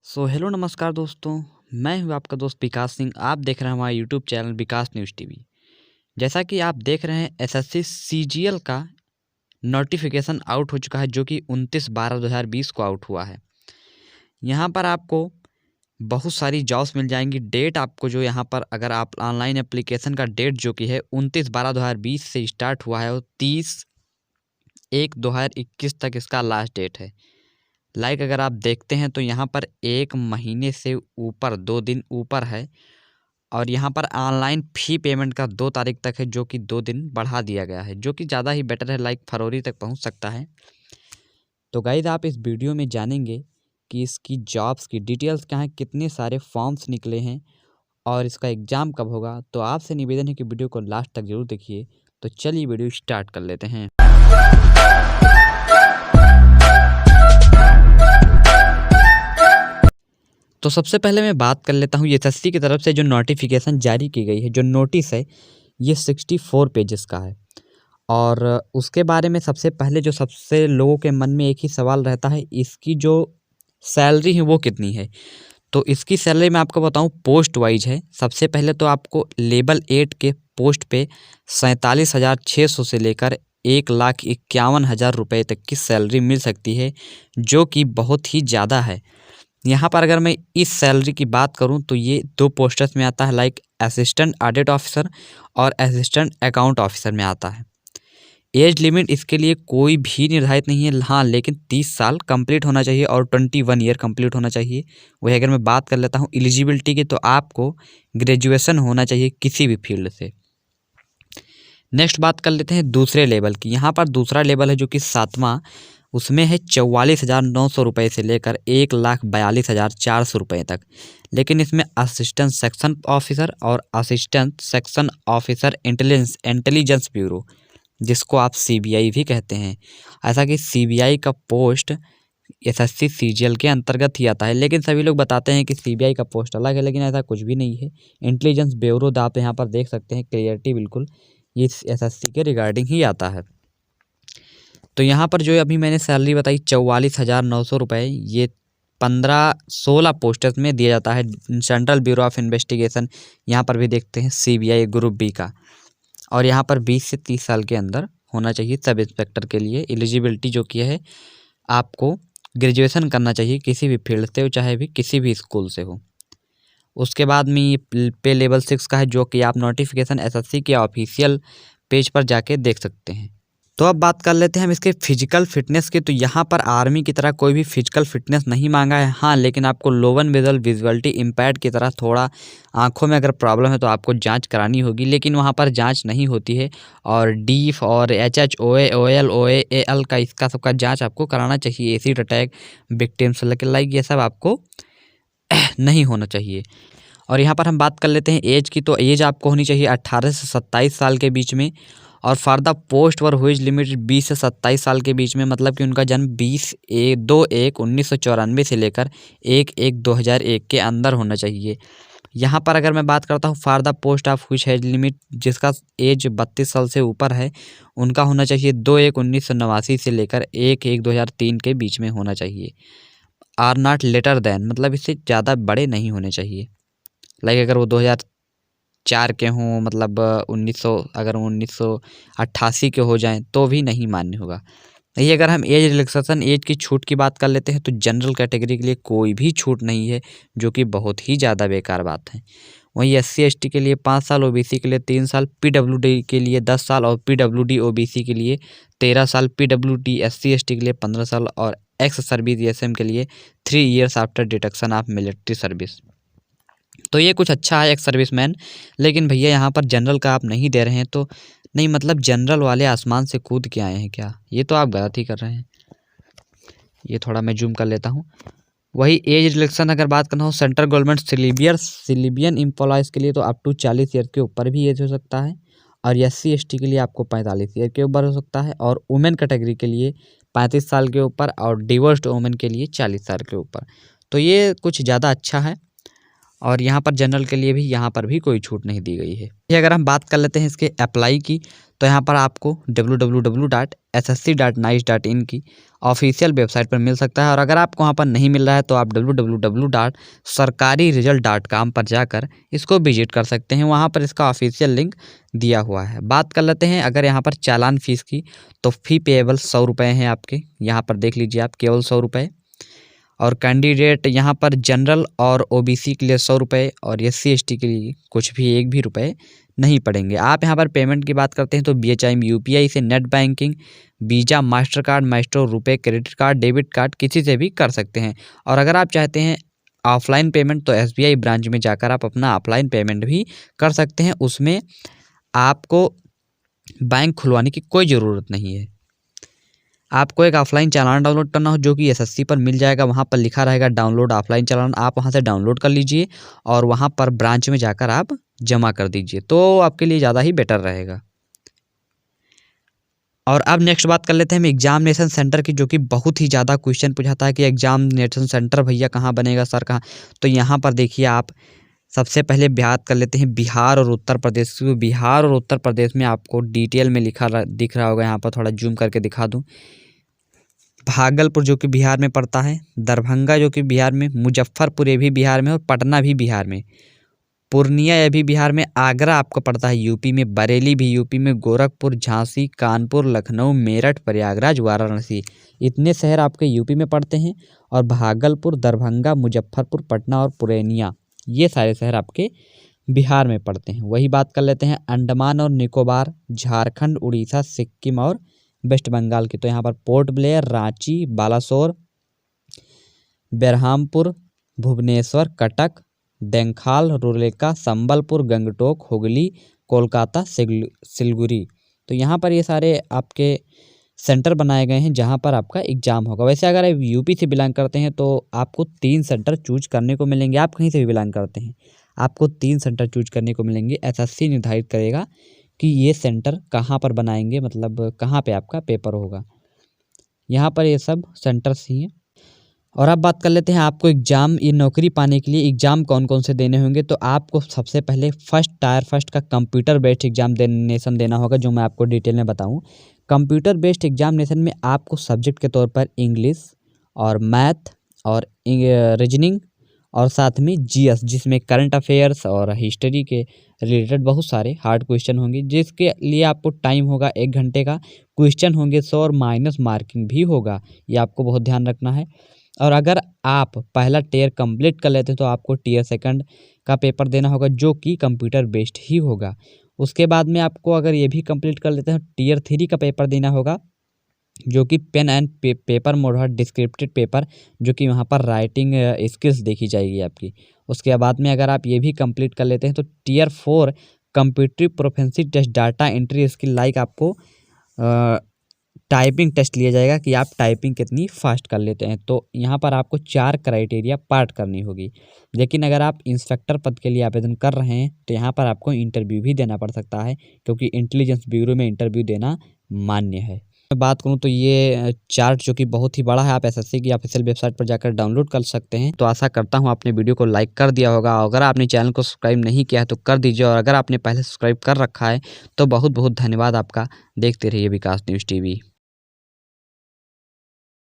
Hello नमस्कार दोस्तों। मैं हूं आपका दोस्त विकास सिंह। आप देख रहे हैं हमारा यूट्यूब चैनल विकास न्यूज़ टीवी। जैसा कि आप देख रहे हैं एसएससी सीजीएल का नोटिफिकेशन आउट हो चुका है, जो कि 29/12/2020 को आउट हुआ है। यहां पर आपको बहुत सारी जॉब्स मिल जाएंगी। डेट आपको जो यहाँ पर अगर आप ऑनलाइन एप्लीकेशन का डेट जो कि है 29/12/2020 से स्टार्ट हुआ है, वो 30/1/2021 तक इसका लास्ट डेट है। अगर आप देखते हैं तो यहाँ पर 1 महीने से ऊपर 2 दिन ऊपर है, और यहाँ पर ऑनलाइन फ़ी पेमेंट का 2 तारीख तक है, जो कि 2 दिन बढ़ा दिया गया है, जो कि ज़्यादा ही बेटर है। फरवरी तक पहुँच सकता है। तो गाइस, आप इस वीडियो में जानेंगे कि इसकी जॉब्स की डिटेल्स क्या हैं, कितने सारे फॉर्म्स निकले हैं और इसका एग्ज़ाम कब होगा। तो आपसे निवेदन है कि वीडियो को लास्ट तक ज़रूर देखिए। तो चलिए वीडियो स्टार्ट कर लेते हैं। तो सबसे पहले मैं बात कर लेता हूँ एसएससी की तरफ से जो नोटिफिकेशन जारी की गई है, जो नोटिस है, ये 64 पेजेस का है। और उसके बारे में सबसे पहले जो सबसे लोगों के मन में एक ही सवाल रहता है, इसकी जो सैलरी है वो कितनी है। तो इसकी सैलरी मैं आपको बताऊं, पोस्ट वाइज है। सबसे पहले तो आपको लेवल 8 के पोस्ट पे 47,600 से लेकर 1,51,000 रुपये तक की सैलरी मिल सकती है, जो कि बहुत ही ज़्यादा है। यहाँ पर अगर मैं इस सैलरी की बात करूँ तो ये 2 पोस्टर्स में आता है, असिस्टेंट ऑडिट ऑफिसर और असिस्टेंट अकाउंट ऑफिसर में आता है। एज लिमिट इसके लिए कोई भी निर्धारित नहीं है, हाँ, लेकिन 30 साल कंप्लीट होना चाहिए और 21 ईयर कंप्लीट होना चाहिए। वही अगर मैं बात कर लेता हूँ एलिजिबिलिटी की, तो आपको ग्रेजुएशन होना चाहिए किसी भी फील्ड से। नेक्स्ट बात कर लेते हैं दूसरे लेवल की। यहाँ पर दूसरा लेवल है जो कि 7वां, उसमें है 44,900 रुपये से लेकर 1,42,400 रुपये तक। लेकिन इसमें असिस्टेंट सेक्शन ऑफिसर और assistant section officer intelligence bureau, जिसको आप सीबीआई भी कहते हैं। ऐसा कि सीबीआई का पोस्ट एसएससी सीजीएल के अंतर्गत ही आता है, लेकिन सभी लोग बताते हैं कि सीबीआई का पोस्ट अलग है, लेकिन ऐसा कुछ भी नहीं है। इंटेलिजेंस ब्यूरो आप यहाँ पर देख सकते हैं, क्लियरिटी बिल्कुल ये एसएससी के रिगार्डिंग ही आता है। तो यहाँ पर जो अभी मैंने सैलरी बताई 44,900 रुपये, ये 15-16 पोस्टर्स में दिया जाता है। सेंट्रल ब्यूरो ऑफ इन्वेस्टिगेशन, यहाँ पर भी देखते हैं सीबीआई ग्रुप बी का। और यहाँ पर 20 से 30 साल के अंदर होना चाहिए सब इंस्पेक्टर के लिए। एलिजिबिलिटी जो की है, आपको ग्रेजुएशन करना चाहिए किसी भी फील्ड से हो, चाहे भी किसी भी स्कूल से हो। उसके बाद में ये पे लेवल 6 का है, जो कि आप नोटिफिकेशन एसएससी के ऑफिशियल पेज पर जाके देख सकते हैं। तो अब बात कर लेते हैं हम इसके फिजिकल फिटनेस की। तो यहाँ पर आर्मी की तरह कोई भी फिजिकल फिटनेस नहीं मांगा है, हाँ, लेकिन आपको लोवन विजुअलिटी इम्पेयर्ड की तरह थोड़ा आंखों में अगर प्रॉब्लम है तो आपको जांच करानी होगी, लेकिन वहाँ पर जांच नहीं होती है। और डीफ और एचएच ओए ओएल ओएएल का इसका सबका जांच आपको कराना चाहिए। एसिड अटैक विक्टिम्स ये सब आपको नहीं होना चाहिए। और यहाँ पर हम बात कर लेते हैं एज की। तो एज आपको होनी चाहिए 18 से 27 साल के बीच में। और फॉर द पोस्ट वर हुई लिमिट 20 से 27 साल के बीच में, मतलब कि उनका जन्म 2/1/1994 से लेकर 1/1/2001 के अंदर होना चाहिए। यहाँ पर अगर मैं बात करता हूँ फॉर द पोस्ट ऑफ हुई एज लिमिट, जिसका एज 32 साल से ऊपर है, उनका होना चाहिए 2/1/1989 से लेकर 1/1/2003 के बीच में होना चाहिए। आर नॉट लेटर देन, मतलब इससे ज़्यादा बड़े नहीं होने चाहिए। अगर वो 2004 के हों, मतलब 1988 के हो जाएं तो भी नहीं मान्य होगा। यही अगर हम एज रिलैक्सेशन एज की छूट की बात कर लेते हैं, तो जनरल कैटेगरी के लिए कोई भी छूट नहीं है, जो कि बहुत ही ज़्यादा बेकार बात है। वहीं SC ST के लिए 5 साल, OBC के लिए 3 साल, PWD के लिए 10 साल और PWD OBC के लिए 13 साल, PWD SC ST के लिए 15 साल और एक्स सर्विस ESM के लिए 3 years after deduction of military service. तो ये कुछ अच्छा है एक्स सर्विसमैन, लेकिन भैया यहाँ पर जनरल का आप नहीं दे रहे हैं, तो नहीं, मतलब जनरल वाले आसमान से कूद के आए हैं क्या? ये तो आप गलत ही कर रहे हैं। ये थोड़ा मैं जूम कर लेता हूँ। वही एज रिलेक्शन अगर बात करना हो सेंट्रल गवर्नमेंट सिविलियन एम्प्लॉयज़ के लिए, तो अप टू 40 ईयर के ऊपर भी एज हो सकता है। और SC ST के लिए आपको 45 ईयर के ऊपर हो सकता है। और वुमेन कैटेगरी के लिए 35 साल के ऊपर, और डिवोर्स्ड वुमेन के लिए 40 साल के ऊपर। तो ये कुछ ज़्यादा अच्छा है। और यहाँ पर जनरल के लिए भी यहाँ पर भी कोई छूट नहीं दी गई है। ये अगर हम बात कर लेते हैं इसके अप्लाई की, तो यहाँ पर आपको www.ssc.nice.in की ऑफिशियल वेबसाइट पर मिल सकता है। और अगर आपको वहाँ पर नहीं मिल रहा है तो आप www.sarkariresult.com पर जाकर इसको विजिट कर सकते हैं। वहाँ पर इसका ऑफिशियल लिंक दिया हुआ है। बात कर लेते हैं अगर यहाँ पर चालान फीस की, तो फ़ी पेएबल 100 रुपये हैं आपके, यहाँ पर देख लीजिए आप, केवल 100 रुपये। और कैंडिडेट यहाँ पर जनरल और ओबीसी के लिए 100 रुपये और SC ST के लिए कुछ भी 1 भी रुपये नहीं पड़ेंगे। आप यहाँ पर पेमेंट की बात करते हैं तो BHIM UPI से, net banking, visa, master card, maestro, रुपए, क्रेडिट कार्ड, डेबिट कार्ड किसी से भी कर सकते हैं। और अगर आप चाहते हैं ऑफलाइन पेमेंट तो SBI ब्रांच में जाकर आप अपना ऑफलाइन पेमेंट भी कर सकते हैं। उसमें आपको बैंक खुलवाने की कोई ज़रूरत नहीं है। आपको एक ऑफलाइन चालान डाउनलोड करना हो जो कि SSC पर मिल जाएगा, वहाँ पर लिखा रहेगा डाउनलोड ऑफलाइन चालान, आप वहाँ से डाउनलोड कर लीजिए और वहाँ पर ब्रांच में जाकर आप जमा कर दीजिए, तो आपके लिए ज़्यादा ही बेटर रहेगा। और अब नेक्स्ट बात कर लेते हैं हम एग्जामिनेशन सेंटर की, जो कि बहुत ही ज़्यादा क्वेश्चन पूछाता है कि एग्जामिनेशन सेंटर भैया कहाँ बनेगा सर, कहाँ। तो यहाँ पर देखिए आप सबसे पहले बात कर लेते हैं बिहार और उत्तर प्रदेश की। बिहार और उत्तर प्रदेश में आपको डिटेल में दिख रहा होगा, यहाँ पर थोड़ा जूम करके दिखा दूँ। भागलपुर जो कि बिहार में पड़ता है, दरभंगा जो कि बिहार में, मुजफ्फरपुर ये भी बिहार में और पटना भी बिहार में, पूर्णिया ये भी बिहार में, आगरा आपको पड़ता है यूपी में, बरेली भी यूपी में, गोरखपुर, झांसी, कानपुर, लखनऊ, मेरठ, प्रयागराज, वाराणसी, इतने शहर आपके यूपी में पड़ते हैं। और भागलपुर, दरभंगा, मुजफ्फरपुर, पटना और पूर्णिया ये सारे शहर आपके बिहार में पड़ते हैं। वही बात कर लेते हैं अंडमान और निकोबार, झारखंड, उड़ीसा, सिक्किम और वेस्ट बंगाल की। तो यहाँ पर पोर्ट ब्लेयर, रांची, बालासोर, बेरहामपुर, भुवनेश्वर, कटक, देंखाल, रुरेका, संबलपुर, गंगटोक, हुगली, कोलकाता, सिलगुड़ी। तो यहाँ पर ये सारे आपके सेंटर बनाए गए हैं जहाँ पर आपका एग्ज़ाम होगा। वैसे अगर आप यूपी से बिलोंग करते हैं तो आपको 3 सेंटर चूज करने को मिलेंगे। आप कहीं से भी बिलोंग करते हैं, आपको 3 सेंटर चूज करने को मिलेंगे। SSC निर्धारित करेगा कि ये सेंटर कहाँ पर बनाएंगे, मतलब कहाँ पे आपका पेपर होगा। यहाँ पर ये सब सेंटर्स ही हैं। और अब बात कर लेते हैं आपको एग्ज़ाम, ये नौकरी पाने के लिए एग्ज़ाम कौन कौन से देने होंगे। तो आपको सबसे पहले टायर फर्स्ट का कंप्यूटर बेस्ड एग्जामिनेशन देना होगा, जो मैं आपको डिटेल में बताऊँ। कंप्यूटर बेस्ड एग्जामिनेशन में आपको सब्जेक्ट के तौर पर इंग्लिश और मैथ और रीजनिंग और साथ में GS, जिसमें करंट अफेयर्स और हिस्ट्री के रिलेटेड बहुत सारे हार्ड क्वेश्चन होंगे, जिसके लिए आपको टाइम होगा 1 घंटे का। क्वेश्चन होंगे 100 और माइनस मार्किंग भी होगा, ये आपको बहुत ध्यान रखना है। और अगर आप पहला टियर कंप्लीट कर लेते हैं तो आपको टियर सेकंड का पेपर देना होगा, जो कि कंप्यूटर बेस्ड ही होगा। उसके बाद में आपको अगर ये भी कंप्लीट कर लेते हैं टियर 3 का पेपर देना होगा, जो कि पेन एंड पेपर मोड है, डिस्क्रिप्टिव पेपर, जो कि वहाँ पर राइटिंग स्किल्स देखी जाएगी आपकी। उसके बाद में अगर आप ये भी कंप्लीट कर लेते हैं तो tier 4 computer proficiency test, data entry skill, like आपको टाइपिंग टेस्ट लिया जाएगा कि आप टाइपिंग कितनी फास्ट कर लेते हैं। तो यहाँ पर आपको 4 क्राइटेरिया पार्ट करनी होगी। लेकिन अगर आप इंस्पेक्टर पद के लिए आवेदन कर रहे हैं तो यहाँ पर आपको इंटरव्यू भी देना पड़ सकता है, क्योंकि इंटेलिजेंस ब्यूरो में इंटरव्यू देना मान्य है। मैं बात करूँ तो ये चार्ट जो कि बहुत ही बड़ा है, आप SSC की ऑफिशियल वेबसाइट पर जाकर डाउनलोड कर सकते हैं। तो आशा करता हूँ आपने वीडियो को लाइक कर दिया होगा। अगर आपने चैनल को सब्सक्राइब नहीं किया है तो कर दीजिए, और अगर आपने पहले सब्सक्राइब कर रखा है तो बहुत बहुत धन्यवाद आपका। देखते रहिए विकास न्यूज़ TV।